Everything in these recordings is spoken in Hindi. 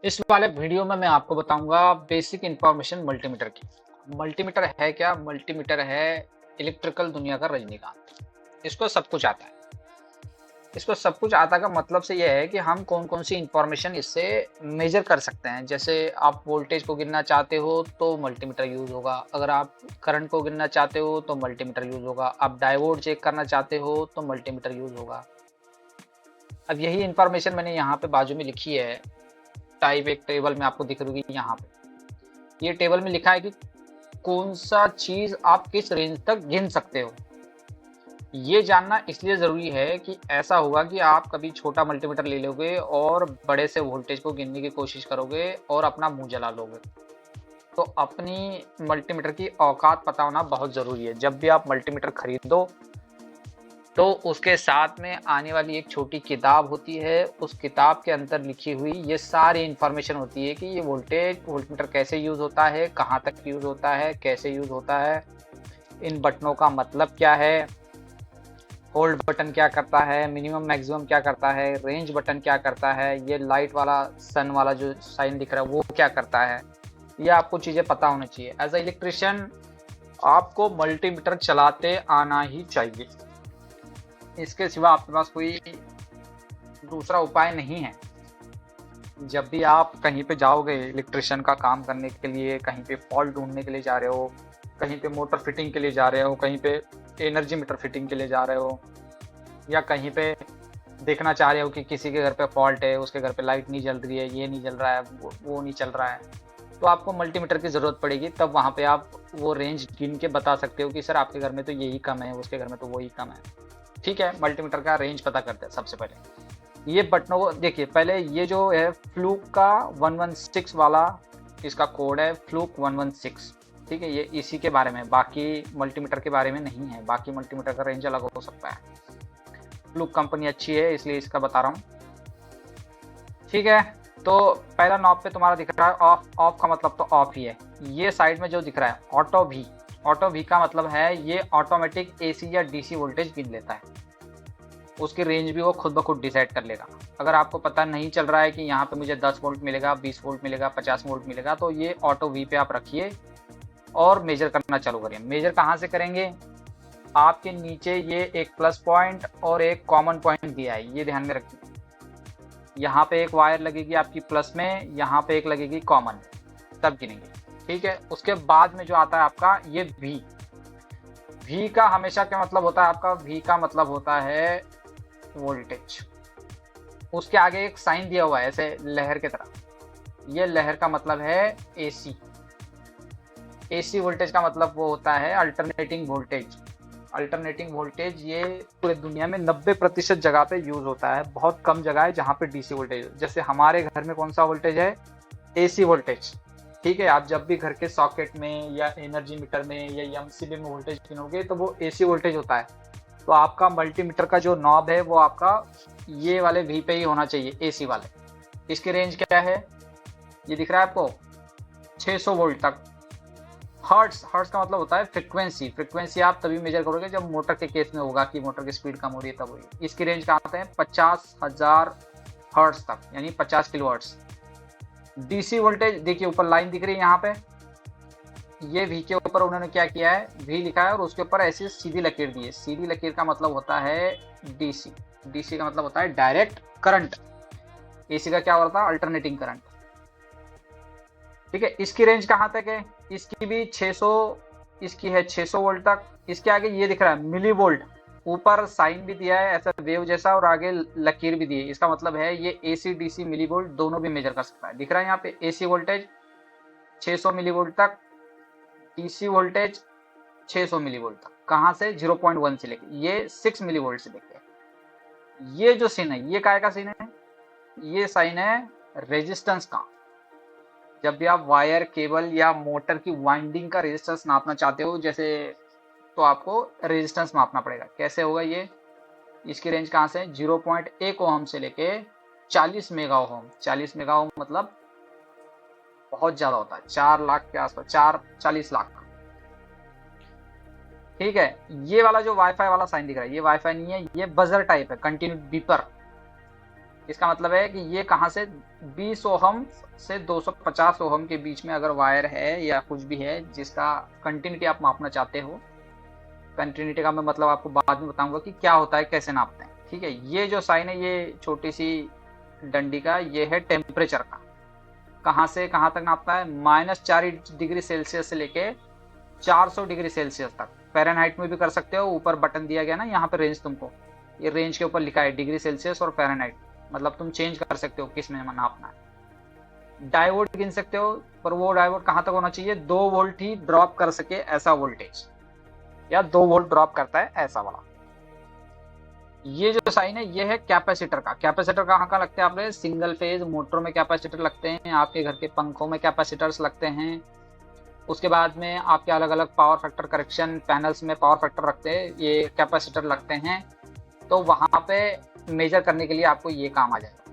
इस वाले वीडियो में मैं आपको बताऊंगा बेसिक इंफॉर्मेशन मल्टीमीटर की। मल्टीमीटर है क्या? मल्टीमीटर है इलेक्ट्रिकल दुनिया का रजनीकांत। इसको सब कुछ आता है। इसको सब कुछ आता का मतलब से यह है कि हम कौन कौन सी इंफॉर्मेशन इससे मेजर कर सकते हैं। जैसे आप वोल्टेज को गिनना चाहते हो तो मल्टीमीटर यूज होगा, अगर आप करंट को गिनना चाहते हो तो मल्टीमीटर यूज होगा, आप डायोड चेक करना चाहते हो तो मल्टीमीटर यूज होगा। अब यही इंफॉर्मेशन मैंने यहाँ पे बाजू में लिखी है। टाइप एक टेबल में आपको दिख रही होगी यहाँ पे। ये टेबल में लिखा है कि कौन सा चीज आप किस रेंज तक गिन सकते हो। ये जानना इसलिए जरूरी है कि ऐसा होगा कि आप कभी छोटा मल्टीमीटर ले लोगे और बड़े से वोल्टेज को गिनने की कोशिश करोगे और अपना मुंह जला लोगे। तो अपनी मल्टीमीटर की औकात पता होना बहुत जरूरी है। जब भी आप मल्टीमीटर खरीदो तो उसके साथ में आने वाली एक छोटी किताब होती है। उस किताब के अंदर लिखी हुई ये सारी इंफॉर्मेशन होती है कि ये वोल्टमीटर कैसे यूज होता है, कहाँ तक यूज होता है, कैसे यूज होता है, इन बटनों का मतलब क्या है, होल्ड बटन क्या करता है, मिनिमम मैक्सिमम क्या करता है, रेंज बटन क्या करता है, ये लाइट वाला सन वाला जो साइन दिख रहा है वो क्या करता है। ये आपको चीजें पता होनी चाहिए। एज ए इलेक्ट्रिशियन आपको मल्टीमीटर चलाते आना ही चाहिए। इसके सिवा आपके पास कोई दूसरा उपाय नहीं है। जब भी आप कहीं पे जाओगे इलेक्ट्रिशियन का काम करने के लिए, कहीं पे फॉल्ट ढूंढने के लिए जा रहे हो, कहीं पे मोटर फिटिंग के लिए जा रहे हो, कहीं पे एनर्जी मीटर फिटिंग के लिए जा रहे हो, या कहीं पे देखना चाह रहे हो कि किसी के घर पे फॉल्ट है, उसके घर पे लाइट नहीं जल रही है, ये नहीं जल रहा है, वो नहीं चल रहा है, तो आपको मल्टीमीटर की ज़रूरत पड़ेगी। तब वहाँ पे आप वो रेंज गिन के बता सकते हो कि सर आपके घर में तो यही कम है, उसके घर में तो वही कम है। ठीक है, मल्टीमीटर का रेंज पता करते हैं। सबसे पहले ये बटनों को देखिए। पहले ये जो है फ्लूक का 116 वाला इसका कोड है, फ्लूक 116। ठीक है, ये इसी के बारे में, बाकी मल्टीमीटर के बारे में नहीं है। बाकी मल्टीमीटर का रेंज अलग हो सकता है। फ्लूक कंपनी अच्छी है इसलिए इसका बता रहा हूँ। ठीक है, तो पहला नॉब पे तुम्हारा दिख रहा है ऑफ। ऑफ का मतलब तो ऑफ ही है। ये साइड में जो दिख रहा है ऑटो भी, ऑटो भी का मतलब है ये ऑटोमेटिक एसी या डीसी वोल्टेज गिन लेता है। उसकी रेंज भी वो खुद ब खुद डिसाइड कर लेगा। अगर आपको पता नहीं चल रहा है कि यहाँ पे मुझे 10 वोल्ट मिलेगा, 20 वोल्ट मिलेगा, 50 वोल्ट मिलेगा, तो ये ऑटो वी पे आप रखिए और मेजर करना चालू करिए। मेजर कहाँ से करेंगे? आपके नीचे ये एक प्लस पॉइंट और एक कॉमन पॉइंट दिया है, ये ध्यान में रखिए। यहाँ पे एक वायर लगेगी आपकी प्लस में, यहाँ पे एक लगेगी कॉमन, तब गिनेंगे। ठीक है, उसके बाद में जो आता है आपका ये वी। वी का हमेशा क्या मतलब होता है आपका? वी का मतलब होता है वोल्टेज। उसके आगे एक साइन दिया हुआ है ऐसे लहर की तरह, ये लहर का मतलब है एसी। एसी वोल्टेज का मतलब वो होता है अल्टरनेटिंग वोल्टेज। अल्टरनेटिंग वोल्टेज ये पूरे दुनिया में 90% जगह पे यूज होता है। बहुत कम जगह है जहाँ पे डीसी वोल्टेज। जैसे हमारे घर में कौन सा वोल्टेज है? AC voltage. ठीक है, आप जब भी घर के सॉकेट में या एनर्जी मीटर में या एमसीबी में वोल्टेज गिनोगे तो वो एसी वोल्टेज होता है। तो आपका मल्टीमीटर का जो नॉब है वो आपका ये वाले वी पे ही होना चाहिए, एसी वाले। इसकी रेंज क्या है? ये दिख रहा है आपको, 600 वोल्ट तक। हर्ट्स, हर्ट्स का मतलब होता है फ्रीक्वेंसी। फ्रीक्वेंसी आप तभी मेजर करोगे जब मोटर के केस में होगा कि मोटर की स्पीड कम हो रही है, तब होगी। इसकी रेंज कहाँ आते हैं? 50,000 हर्ट्स तक, यानी 50 किलो हर्ट्स। डीसी वोल्टेज देखिए, ऊपर लाइन दिख रही है यहाँ पे, ये वी के ऊपर उन्होंने क्या किया है, वी लिखा है और उसके ऊपर ऐसी सीधी लकीर दी है। सीधी लकीर का मतलब होता है डीसी। डीसी का मतलब होता है डायरेक्ट करंट। एसी का क्या होता है? Alternating current. ठीक है, इसकी रेंज कहाँ तक है? इसकी भी 600, इसकी है 600 वोल्ट तक। इसके आगे ये दिख रहा है मिली वोल्ट, ऊपर साइन भी दिया है ऐसा वेव जैसा और आगे लकीर भी दी है। इसका मतलब है ये एसी डीसी मिली वोल्ट दोनों भी मेजर कर सकता है। दिख रहा है यहाँ पे एसी वोल्टेज 600 मिली वोल्ट तक, डीसी वोल्टेज 600 मिली वोल्ट तक। कहाँ से? 0.1 से लेके ये 6 मिली वोल्ट से लेके। ये जो सीन है ये काय का सीन है? ये साइन है रेजिस्टेंस का। जब भी आप वायर, केबल या मोटर की वाइंडिंग का रेजिस्टेंस नापना चाहते हो जैसे, तो आपको रेजिस्टेंस मापना पड़ेगा। कैसे होगा ये? इसकी रेंज कहाँ से? 0.1 ओम से लेके 40 मेगा ओम। 40 मेगा ओम मतलब बहुत ज्यादा होता है, 4 लाख के आसपास, 40 लाख। ठीक है, ये वाला जो वाईफाई वाला साइन दिख रहा है ये वाईफाई नहीं है, ये बजर टाइप है, कंटिन्यू बीपर। इसका मतलब है कि ये कहाँ से 20 ओहम से 250 ओहम के बीच में अगर वायर है या कुछ भी है जिसका कंटिन्यूटी आप मापना चाहते हो। कंटिन्यूटी का मैं मतलब आपको बाद में बताऊंगा कि क्या होता है, कैसे नापते हैं। ठीक है, ये जो साइन है ये छोटी सी डंडी का, ये है टेम्परेचर का। कहाँ से कहाँ तक नापता है? -4 डिग्री सेल्सियस से लेके 400 डिग्री सेल्सियस तक। फ़ारेनहाइट में भी कर सकते हो, ऊपर बटन दिया गया ना यहाँ पे रेंज, तुमको ये रेंज के ऊपर लिखा है डिग्री सेल्सियस और फ़ारेनहाइट, मतलब तुम चेंज कर सकते हो किस में नापना है। डायोड गिन सकते हो, पर वो डायोड कहाँ तक होना चाहिए? 2 वोल्ट ही ड्रॉप कर सके ऐसा वोल्टेज, या 2 वोल्ट ड्रॉप करता है ऐसा वाला। ये जो साइन है ये है कैपेसिटर का। कैपेसिटर कहाँ कहाँ लगते हैं आपके? सिंगल फेज मोटरों में कैपेसिटर लगते हैं, आपके घर के पंखों में कैपेसिटर्स लगते हैं। उसके बाद में आपके अलग अलग पावर फैक्टर करेक्शन पैनल्स में पावर फैक्टर रखते हैं, ये कैपेसिटर लगते हैं। तो वहाँ पे मेजर करने के लिए आपको ये काम आ जाएगा।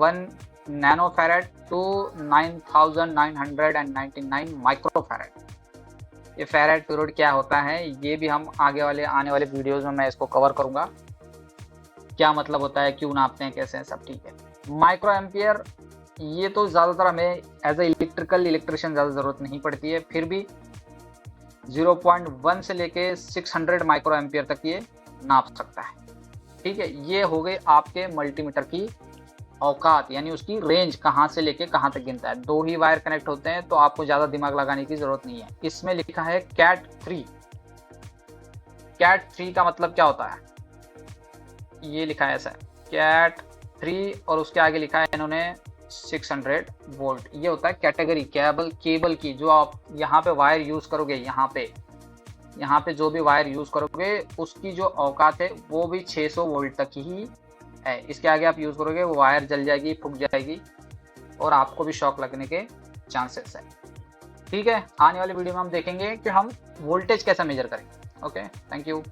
1 nano farad to 9999 micro farad. ये फैरेड पीरियड क्या होता है ये भी हम आने वाले वीडियोस में मैं इसको कवर करूंगा, क्या मतलब होता है, क्यों नापते हैं, कैसे हैं, सब ठीक है। माइक्रो एम्पियर, ये तो ज़्यादातर हमें एज ए इलेक्ट्रिशियन ज़्यादा ज़रूरत नहीं पड़ती है, फिर भी 0.1 से लेके 600 माइक्रो एम्पियर तक ये नाप सकता है। ठीक है, ये हो गई आपके मल्टीमीटर की औकात, यानी उसकी रेंज कहाँ से लेके कहाँ तक गिनता है। 2 ही वायर कनेक्ट होते हैं तो आपको ज़्यादा दिमाग लगाने की ज़रूरत नहीं है। इसमें लिखा है कैट 3। कैट 3 का मतलब क्या होता है? ये लिखा है ऐसा, कैट 3 और उसके आगे लिखा है इन्होंने 600 वोल्ट। ये होता है कैटेगरी केबल की, जो आप यहाँ पे वायर यूज़ करोगे, यहाँ पे जो भी वायर यूज़ करोगे उसकी जो औकात है वो भी 600 वोल्ट तक ही है। इसके आगे आप यूज़ करोगे वो वायर जल जाएगी, फूक जाएगी और आपको भी शॉक लगने के चांसेस है। ठीक है, आने वाली वीडियो में हम देखेंगे कि हम वोल्टेज कैसे मेजर करेंगे। Okay, thank you.